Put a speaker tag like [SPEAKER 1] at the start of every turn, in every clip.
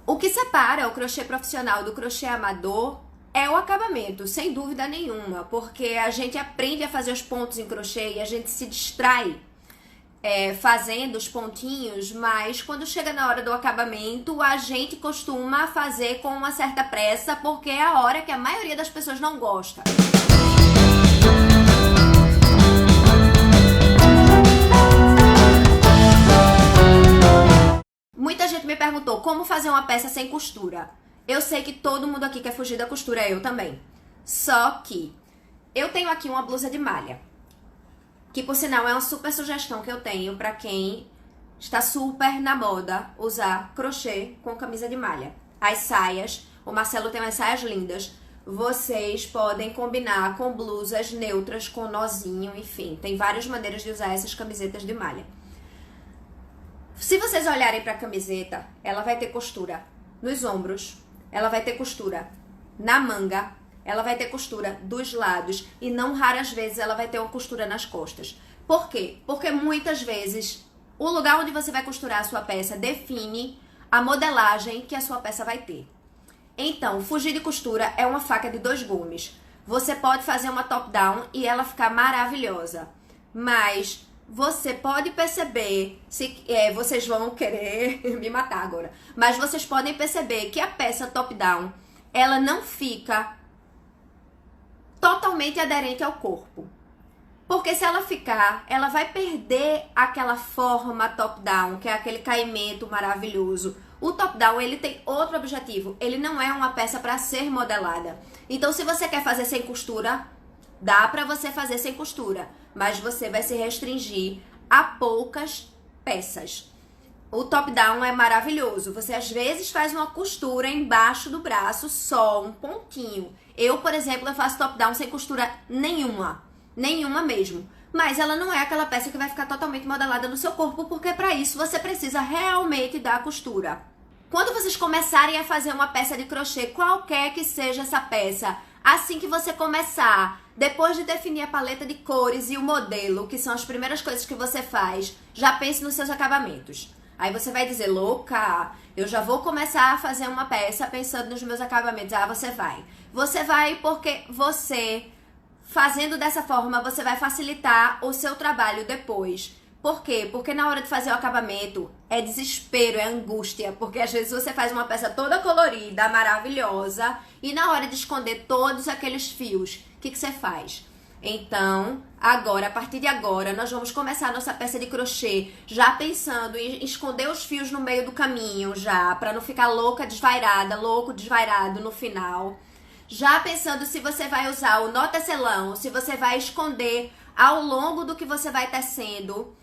[SPEAKER 1] O que separa o crochê profissional do crochê amador é o acabamento, sem dúvida nenhuma, porque a gente aprende a fazer os pontos em crochê e a gente se distrai fazendo os pontinhos, mas quando chega na hora do acabamento, a gente costuma fazer com uma certa pressa, porque é a hora que a maioria das pessoas não gosta. Muita gente me perguntou como fazer uma peça sem costura. Eu sei que todo mundo aqui quer fugir da costura, eu também. Só que eu tenho aqui uma blusa de malha, que por sinal é uma super sugestão que eu tenho para quem está super na moda usar crochê com camisa de malha. As saias, o Marcelo tem umas saias lindas, vocês podem combinar com blusas neutras, com nozinho, enfim. Tem várias maneiras de usar essas camisetas de malha. Se vocês olharem para a camiseta, ela vai ter costura nos ombros, ela vai ter costura na manga, ela vai ter costura dos lados e não raras vezes ela vai ter uma costura nas costas. Por quê? Porque muitas vezes o lugar onde você vai costurar a sua peça define a modelagem que a sua peça vai ter. Então, fugir de costura é uma faca de dois gumes. Você pode fazer uma top-down e ela ficar maravilhosa, mas você pode perceber, vocês vão querer me matar agora, mas vocês podem perceber que a peça top-down, ela não fica totalmente aderente ao corpo. Porque se ela ficar, ela vai perder aquela forma top-down, que é aquele caimento maravilhoso. O top-down, ele tem outro objetivo, ele não é uma peça para ser modelada. Então, se você quer fazer sem costura, dá para você fazer sem costura, mas você vai se restringir a poucas peças. O top-down é maravilhoso. Você às vezes faz uma costura embaixo do braço, só um pontinho. Eu, por exemplo, eu faço top-down sem costura nenhuma mesmo. Mas ela não é aquela peça que vai ficar totalmente modelada no seu corpo, porque para isso você precisa realmente dar costura. Quando vocês começarem a fazer uma peça de crochê, qualquer que seja essa peça, assim que você começar, depois de definir a paleta de cores e o modelo, que são as primeiras coisas que você faz, já pense nos seus acabamentos. Aí você vai dizer, louca, eu já vou começar a fazer uma peça pensando nos meus acabamentos. Ah, você vai. Você vai porque você, fazendo dessa forma, você vai facilitar o seu trabalho depois. Por quê? Porque na hora de fazer o acabamento é desespero, é angústia. Porque às vezes você faz uma peça toda colorida, maravilhosa, e na hora de esconder todos aqueles fios, o que você faz? Então, agora, a partir de agora, nós vamos começar a nossa peça de crochê já pensando em esconder os fios no meio do caminho, já, para não ficar louca, desvairada, louco, desvairado no final. Já pensando se você vai usar o nó tecelão, se você vai esconder ao longo do que você vai tecendo,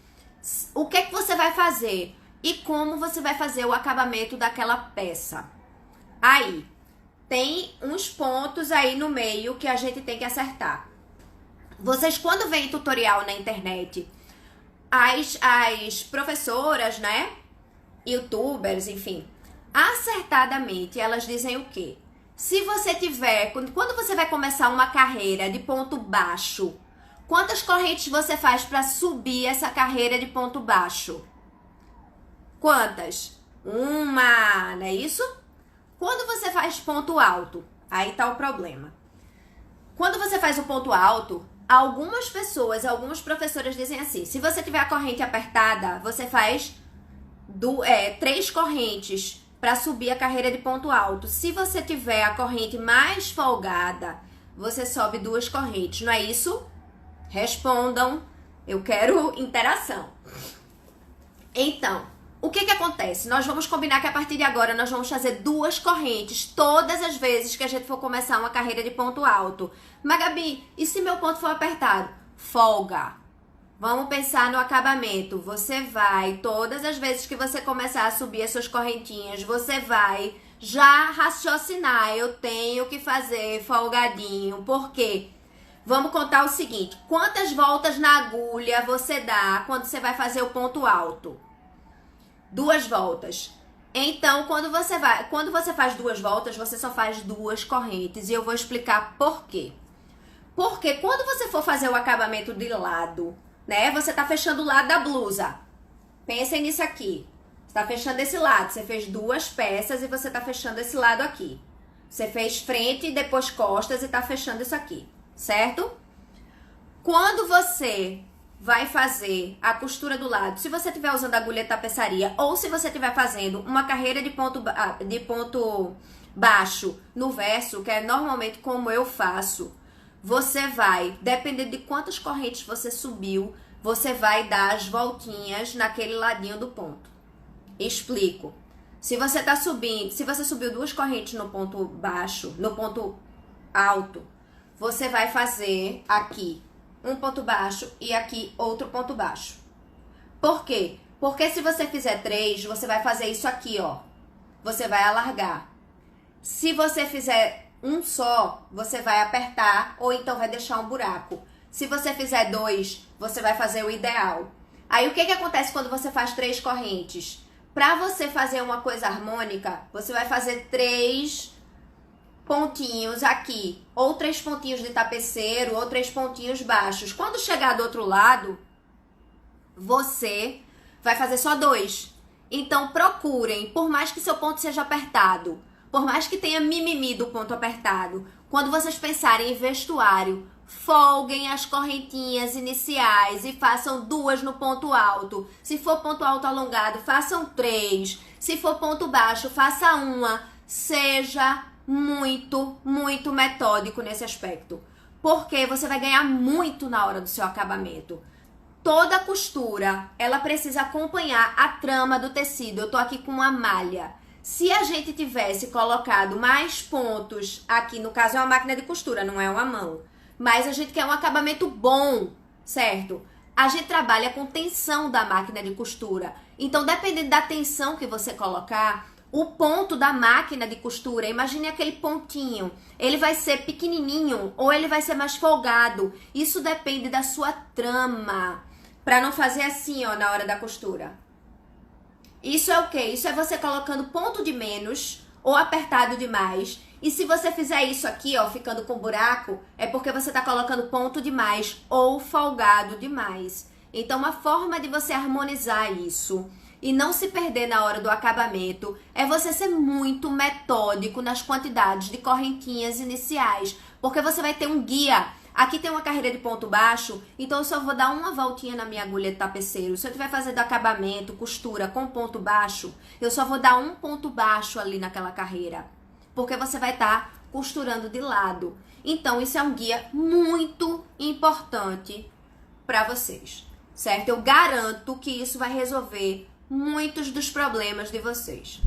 [SPEAKER 1] o que é que você vai fazer e como você vai fazer o acabamento daquela peça. Aí, tem uns pontos aí no meio que a gente tem que acertar. Vocês, quando veem tutorial na internet, as professoras, né, youtubers, enfim, acertadamente, elas dizem o quê? Se você tiver, quando você vai começar uma carreira de ponto baixo, quantas correntes você faz para subir essa carreira de ponto baixo? Quantas? Uma, não é isso? Quando você faz ponto alto, aí tá o problema. Quando você faz o ponto alto, algumas pessoas, algumas professoras dizem assim, se você tiver a corrente apertada, você faz 3 correntes para subir a carreira de ponto alto. Se você tiver a corrente mais folgada, você sobe 2 correntes, não é isso? Respondam, eu quero interação. Então, o que acontece? Nós vamos combinar que a partir de agora nós vamos fazer 2 correntes todas as vezes que a gente for começar uma carreira de ponto alto. Mas, Gabi, e se meu ponto for apertado? Folga. Vamos pensar no acabamento. Você vai, todas as vezes que você começar a subir as suas correntinhas, você vai já raciocinar. Eu tenho que fazer folgadinho. Por quê? Vamos contar o seguinte. Quantas voltas na agulha você dá quando você vai fazer o ponto alto? 2 voltas. Então, quando você faz 2 voltas, você só faz 2 correntes. E eu vou explicar por quê. Porque quando você for fazer o acabamento de lado, né? Você tá fechando o lado da blusa. Pensem nisso aqui. Você tá fechando esse lado. Você fez 2 peças e você tá fechando esse lado aqui. Você fez frente e depois costas e tá fechando isso aqui, certo? Quando você vai fazer a costura do lado, se você estiver usando agulha de tapeçaria ou se você estiver fazendo uma carreira de ponto baixo no verso, que é normalmente como eu faço, você vai, dependendo de quantas correntes você subiu, você vai dar as voltinhas naquele ladinho do ponto. Explico. Se você tá subindo, se você subiu 2 correntes no ponto baixo, no ponto alto, você vai fazer aqui um ponto baixo e aqui outro ponto baixo. Por quê? Porque se você fizer 3, você vai fazer isso aqui, ó. Você vai alargar. Se você fizer um só, você vai apertar ou então vai deixar um buraco. Se você fizer 2, você vai fazer o ideal. Aí o que acontece quando você faz 3 correntes? Para você fazer uma coisa harmônica, você vai fazer 3 pontinhos aqui, ou 3 pontinhos de tapeceiro, ou 3 pontinhos baixos. Quando chegar do outro lado, você vai fazer só 2. Então procurem, por mais que seu ponto seja apertado, por mais que tenha mimimi do ponto apertado, quando vocês pensarem em vestuário, folguem as correntinhas iniciais e façam 2 no ponto alto. Se for ponto alto alongado, façam 3. Se for ponto baixo, faça 1. Seja muito metódico nesse aspecto, porque você vai ganhar muito na hora do seu acabamento. Toda costura, ela precisa acompanhar a trama do tecido. Eu tô aqui com uma malha. Se a gente tivesse colocado mais pontos aqui, no caso é uma máquina de costura, não é uma mão, mas a gente quer um acabamento bom, certo? A gente trabalha com tensão da máquina de costura. Então, dependendo da tensão que você colocar, o ponto da máquina de costura, imagine aquele pontinho, ele vai ser pequenininho ou ele vai ser mais folgado. Isso depende da sua trama, para não fazer assim, ó, na hora da costura. Isso é o quê? Isso é você colocando ponto de menos ou apertado demais. E se você fizer isso aqui, ó, ficando com buraco, é porque você tá colocando ponto demais ou folgado demais. Então, uma forma de você harmonizar isso e não se perder na hora do acabamento é você ser muito metódico nas quantidades de correntinhas iniciais, porque você vai ter um guia. Aqui tem uma carreira de ponto baixo, então eu só vou dar uma voltinha na minha agulha de tapeceiro. Se eu estiver fazendo acabamento, costura com ponto baixo, eu só vou dar um ponto baixo ali naquela carreira, porque você vai estar costurando de lado. Então, isso é um guia muito importante para vocês, certo? Eu garanto que isso vai resolver muitos dos problemas de vocês.